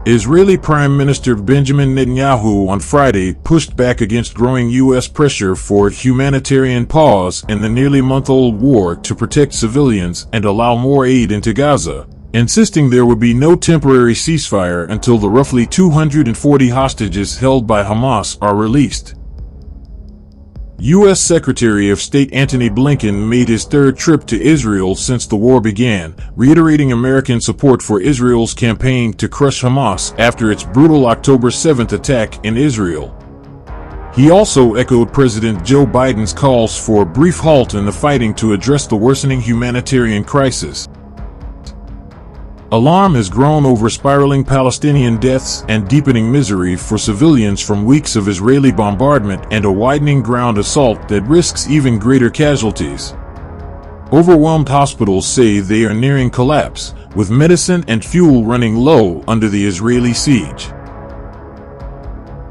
Israeli Prime Minister Benjamin Netanyahu on Friday pushed back against growing U.S. pressure for a humanitarian pause in the nearly month-old war to protect civilians and allow more aid into Gaza, insisting there would be no temporary ceasefire until the roughly 240 hostages held by Hamas are released. U.S. Secretary of State Antony Blinken made his third trip to Israel since the war began, reiterating American support for Israel's campaign to crush Hamas after its brutal October 7th attack in Israel. He also echoed President Joe Biden's calls for a brief halt in the fighting to address the worsening humanitarian crisis. Alarm has grown over spiraling Palestinian deaths and deepening misery for civilians from weeks of Israeli bombardment and a widening ground assault that risks even greater casualties. Overwhelmed hospitals say they are nearing collapse, with medicine and fuel running low under the Israeli siege.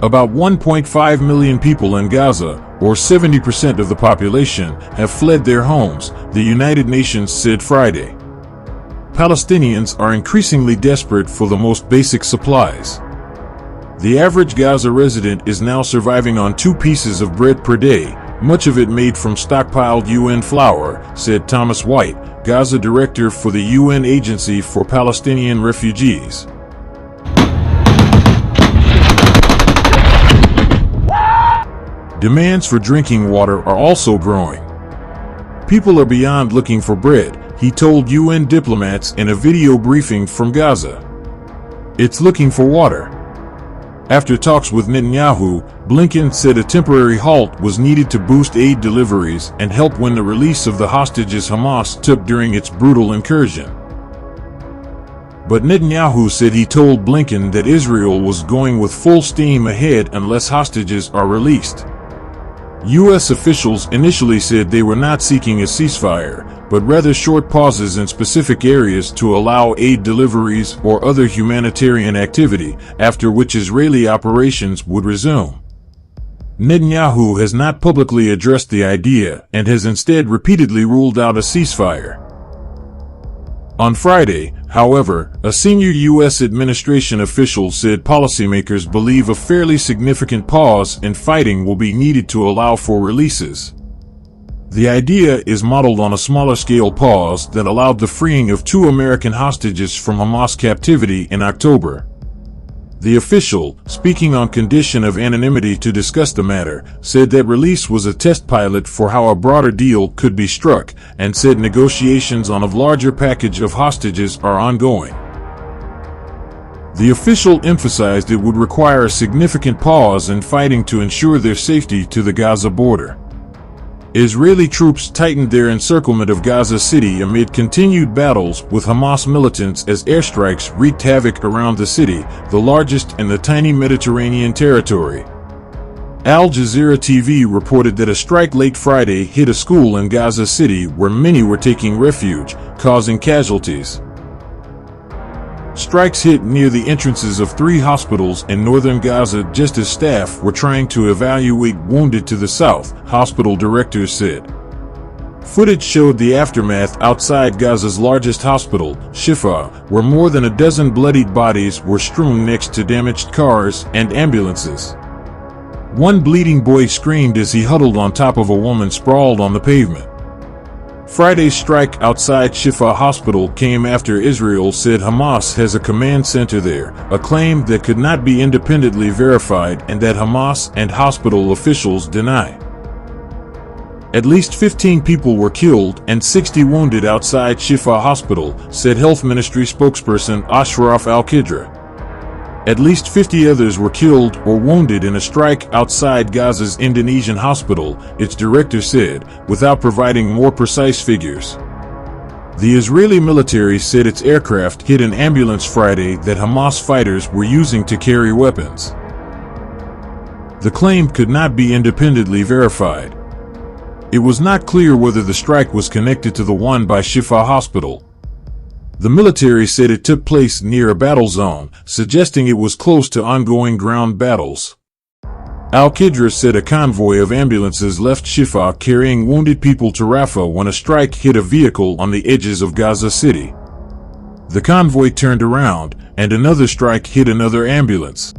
About 1.5 million people in Gaza, or 70% of the population, have fled their homes, the United Nations said Friday. Palestinians are increasingly desperate for the most basic supplies. The average Gaza resident is now surviving on 2 pieces of bread per day, much of it made from stockpiled UN flour, said Thomas White, Gaza director for the UN Agency for Palestinian Refugees. Demands for drinking water are also growing. People are beyond looking for bread, he told UN diplomats in a video briefing from Gaza. It's looking for water. After talks with Netanyahu, Blinken said a temporary halt was needed to boost aid deliveries and help win the release of the hostages Hamas took during its brutal incursion. But Netanyahu said he told Blinken that Israel was going with full steam ahead unless hostages are released. U.S. officials initially said they were not seeking a ceasefire, but rather short pauses in specific areas to allow aid deliveries or other humanitarian activity, after which Israeli operations would resume. Netanyahu has not publicly addressed the idea and has instead repeatedly ruled out a ceasefire. On Friday, however, a senior U.S. administration official said policymakers believe a fairly significant pause in fighting will be needed to allow for releases. The idea is modeled on a smaller-scale pause that allowed the freeing of 2 American hostages from Hamas captivity in October. The official, speaking on condition of anonymity to discuss the matter, said that release was a test pilot for how a broader deal could be struck, and said negotiations on a larger package of hostages are ongoing. The official emphasized it would require a significant pause in fighting to ensure their safety to the Gaza border. Israeli troops tightened their encirclement of Gaza City amid continued battles with Hamas militants as airstrikes wreaked havoc around the city, the largest in the tiny Mediterranean territory. Al Jazeera TV reported that a strike late Friday hit a school in Gaza City where many were taking refuge, causing casualties. Strikes hit near the entrances of 3 hospitals in northern Gaza just as staff were trying to evacuate wounded to the south, hospital directors said. Footage showed the aftermath outside Gaza's largest hospital, Shifa, where more than a dozen bloodied bodies were strewn next to damaged cars and ambulances. One bleeding boy screamed as he huddled on top of a woman sprawled on the pavement. Friday's strike outside Shifa Hospital came after Israel said Hamas has a command center there, a claim that could not be independently verified and that Hamas and hospital officials deny. At least 15 people were killed and 60 wounded outside Shifa Hospital, said Health Ministry spokesperson Ashraf Al-Qidra. At least 50 others were killed or wounded in a strike outside Gaza's Indonesian hospital, its director said, without providing more precise figures. The Israeli military said its aircraft hit an ambulance Friday that Hamas fighters were using to carry weapons. The claim could not be independently verified. It was not clear whether the strike was connected to the one by Shifa Hospital. The military said it took place near a battle zone, suggesting it was close to ongoing ground battles. Al-Qidra said a convoy of ambulances left Shifa carrying wounded people to Rafah when a strike hit a vehicle on the edges of Gaza City. The convoy turned around, and another strike hit another ambulance.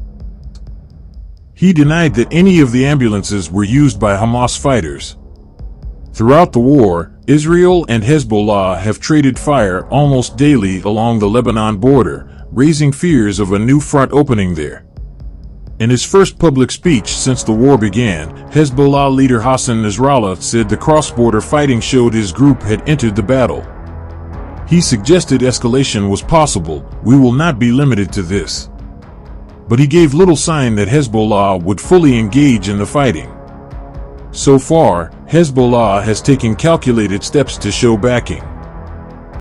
He denied that any of the ambulances were used by Hamas fighters. Throughout the war, Israel and Hezbollah have traded fire almost daily along the Lebanon border, raising fears of a new front opening there. In his first public speech since the war began, Hezbollah leader Hassan Nasrallah said the cross-border fighting showed his group had entered the battle. He suggested escalation was possible. "We will not be limited to this." But he gave little sign that Hezbollah would fully engage in the fighting. So far, Hezbollah has taken calculated steps to show backing.